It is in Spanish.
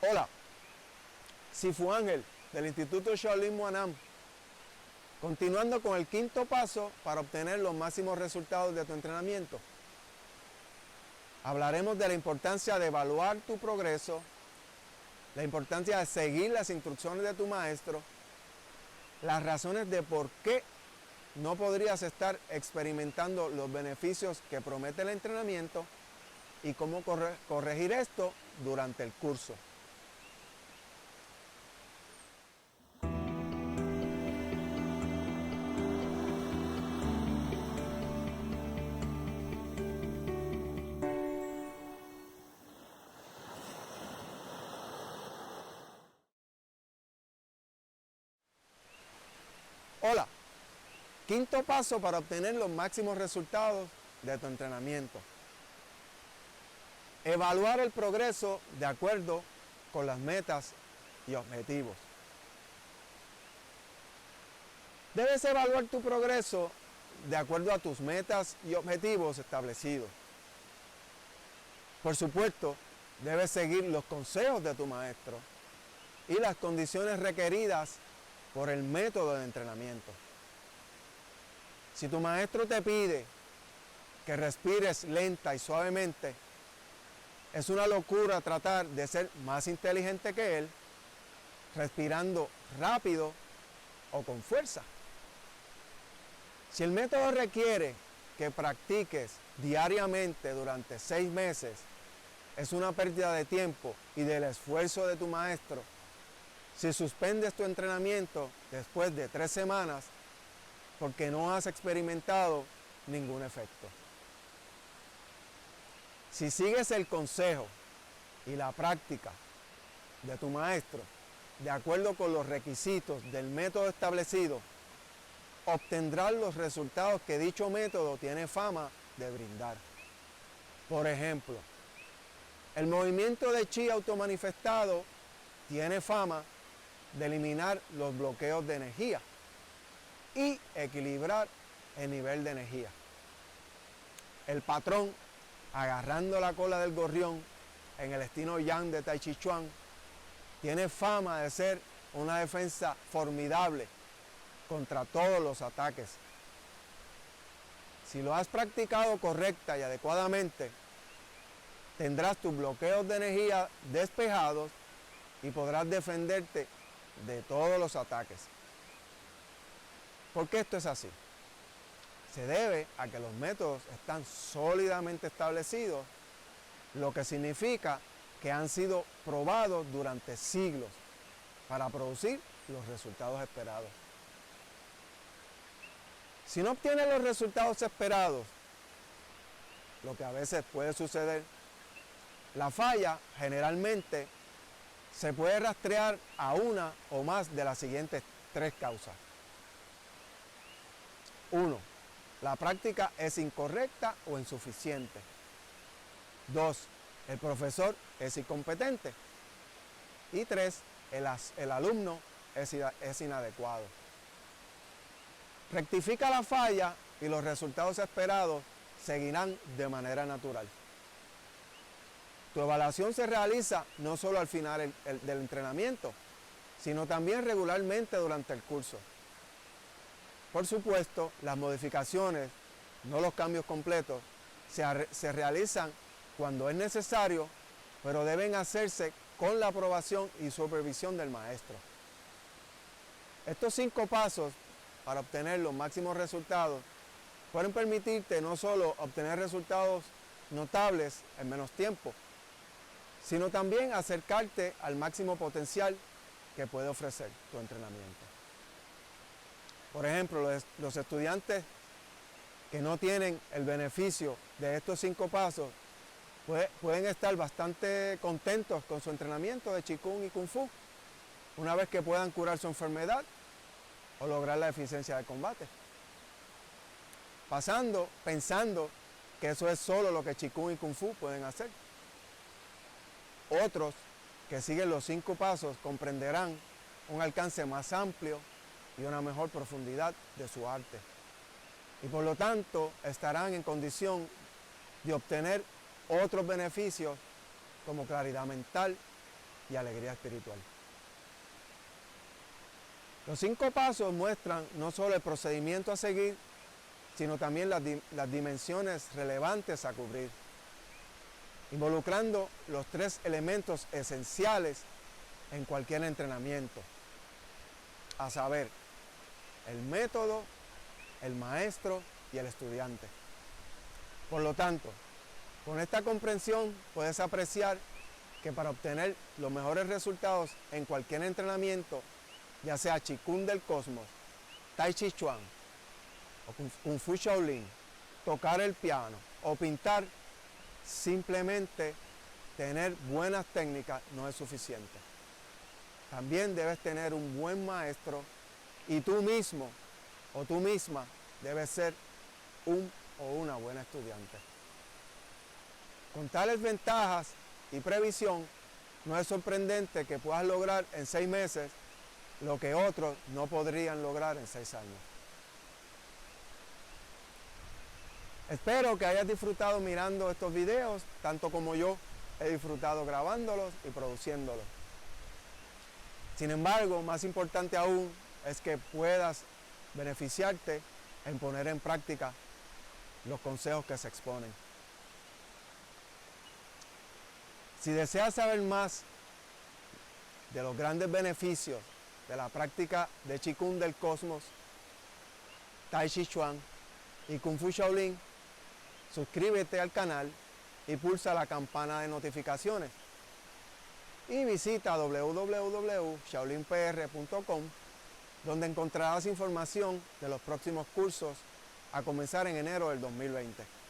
Hola, Sifu Ángel del Instituto Shaolin Muanam. Continuando con el quinto paso para obtener los máximos resultados de tu entrenamiento. Hablaremos de la importancia de evaluar tu progreso, la importancia de seguir las instrucciones de tu maestro, las razones de por qué no podrías estar experimentando los beneficios que promete el entrenamiento y cómo corregir esto durante el curso. Hola, quinto paso para obtener los máximos resultados de tu entrenamiento. Evaluar el progreso de acuerdo con las metas y objetivos. Debes evaluar tu progreso de acuerdo a tus metas y objetivos establecidos. Por supuesto, debes seguir los consejos de tu maestro y las condiciones requeridas por el método de entrenamiento. Si tu maestro te pide que respires lenta y suavemente, es una locura tratar de ser más inteligente que él, respirando rápido o con fuerza. Si el método requiere que practiques diariamente durante 6 meses, es una pérdida de tiempo y del esfuerzo de tu maestro. Si suspendes tu entrenamiento después de 3 semanas porque no has experimentado ningún efecto. Si sigues el consejo y la práctica de tu maestro de acuerdo con los requisitos del método establecido, obtendrás los resultados que dicho método tiene fama de brindar. Por ejemplo, el movimiento de chi automanifestado tiene fama de eliminar los bloqueos de energía y equilibrar el nivel de energía. El patrón agarrando la cola del gorrión en el estilo yang de Tai Chi Chuan tiene fama de ser una defensa formidable contra todos los ataques. Si lo has practicado correcta y adecuadamente, tendrás tus bloqueos de energía despejados y podrás defenderte de todos los ataques. ¿Por qué esto es así? Se debe a que los métodos están sólidamente establecidos, lo que significa que han sido probados durante siglos para producir los resultados esperados. Si no obtienes los resultados esperados, lo que a veces puede suceder, la falla generalmente se puede rastrear a una o más de las siguientes 3 causas. 1. La práctica es incorrecta o insuficiente. 2. El profesor es incompetente. Y 3. El alumno es inadecuado. Rectifica la falla y los resultados esperados seguirán de manera natural. Tu evaluación se realiza no solo al final del entrenamiento, sino también regularmente durante el curso. Por supuesto, las modificaciones, no los cambios completos, se realizan cuando es necesario, pero deben hacerse con la aprobación y supervisión del maestro. Estos 5 pasos para obtener los máximos resultados pueden permitirte no solo obtener resultados notables en menos tiempo, sino también acercarte al máximo potencial que puede ofrecer tu entrenamiento. Por ejemplo, los estudiantes que no tienen el beneficio de estos 5 pasos pueden estar bastante contentos con su entrenamiento de Qigong y Kung Fu una vez que puedan curar su enfermedad o lograr la eficiencia de combate. Pensando que eso es solo lo que Qigong y Kung Fu pueden hacer. Otros que siguen los 5 pasos comprenderán un alcance más amplio y una mejor profundidad de su arte. Y por lo tanto estarán en condición de obtener otros beneficios como claridad mental, y alegría espiritual. Los 5 pasos muestran no solo el procedimiento a seguir, sino también las dimensiones relevantes a cubrir, involucrando los 3 elementos esenciales en cualquier entrenamiento, a saber, el método, el maestro y el estudiante. Por lo tanto, con esta comprensión puedes apreciar que para obtener los mejores resultados en cualquier entrenamiento, ya sea Qigong del Cosmos, Tai Chi Chuan o Kung Fu Shaolin, tocar el piano o pintar, simplemente tener buenas técnicas no es suficiente. También debes tener un buen maestro y tú mismo o tú misma debes ser un o una buena estudiante. Con tales ventajas y previsión, no es sorprendente que puedas lograr en 6 meses lo que otros no podrían lograr en 6 años. Espero que hayas disfrutado mirando estos videos, tanto como yo he disfrutado grabándolos y produciéndolos. Sin embargo, más importante aún es que puedas beneficiarte en poner en práctica los consejos que se exponen. Si deseas saber más de los grandes beneficios de la práctica de Qigong del Cosmos, Tai Chi Chuan y Kung Fu Shaolin, suscríbete al canal y pulsa la campana de notificaciones. Y visita www.shaolinpr.com, donde encontrarás información de los próximos cursos a comenzar en enero del 2020.